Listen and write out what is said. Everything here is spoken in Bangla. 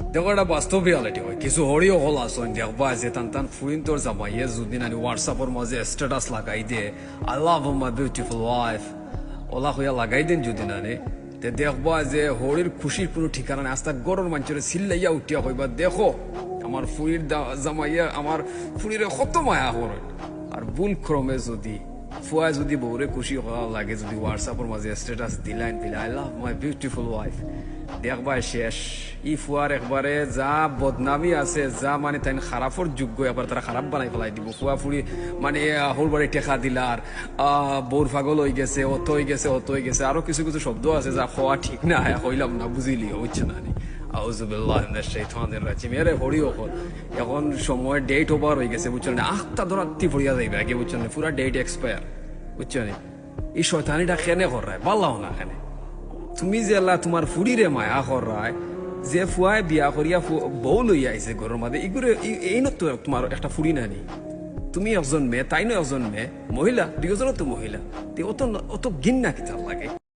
দেখো এটা বাস্তব রিয়ালিটি হয় কিছু হরিও হল আসন দেখবা যে টান ফুরিন তোর জামাইয়ে যদি নানি হোয়াটসঅ্যাপের মাঝে স্ট্যাটাস লাগাই দিয়ে I love my beautiful wife OLA হইয়া লাগাই দেন যদি নানি তে দেখবা যে হরির খুশির কোনো ঠিকানা নেই আস্তা গরর মানুষের সিল্লাইয়া উঠিয়া হইবা দেখো আমার ফুরির জামাইয়া আমার ফুরিরে কত মায়া হর আর ভুল ক্রমে যদি ফুয়া যদি বউরে খুশি হওয়া লাগে যদি হোয়াটসঅ্যাপের মাঝে স্ট্যাটাস দিলাইন দিলে I love my beautiful wife দেখবা শেষ ই ফুয়ার একবারে যা বদনামি আছে যা মানে তাই খারাপর যোগ্য একবার তারা খারাপ বানাই ফেলাই দিব ফুয়া ফুরি মানে হলবারে টেকা দিলার বউর পাগল হয়ে গেছে অত হয়ে গেছে অত হয়ে গেছে আরো কিছু কিছু শব্দ আছে যা হওয়া ঠিক না হইলাম না বুঝিলি হচ্ছে না এখন সময় ডেট ওভার হয়ে গেছে বুঝছো না আখটা ধরাত্তি পড়িয়া যাইবে আগে বুঝছো না পুরা ডেট এক্সপায়ার বুঝছো না এই শয়তানিটা কেনে করায় পাল্লাও না কেনে তুমি যে আল্লাহ তোমার ফুরিরে মায়া করায় যে ফুয়ায় বিয়া করিয়া বউ লইয়া আইছে ঘরের মধ্যে এগুলো এই তো তোমার একটা ফুরি নানি তুমি একজন মেয়ে তাই নয় একজন মেয়ে মহিলা দুজনও তো মহিলা অত অত ঘিন্না কি তার লাগে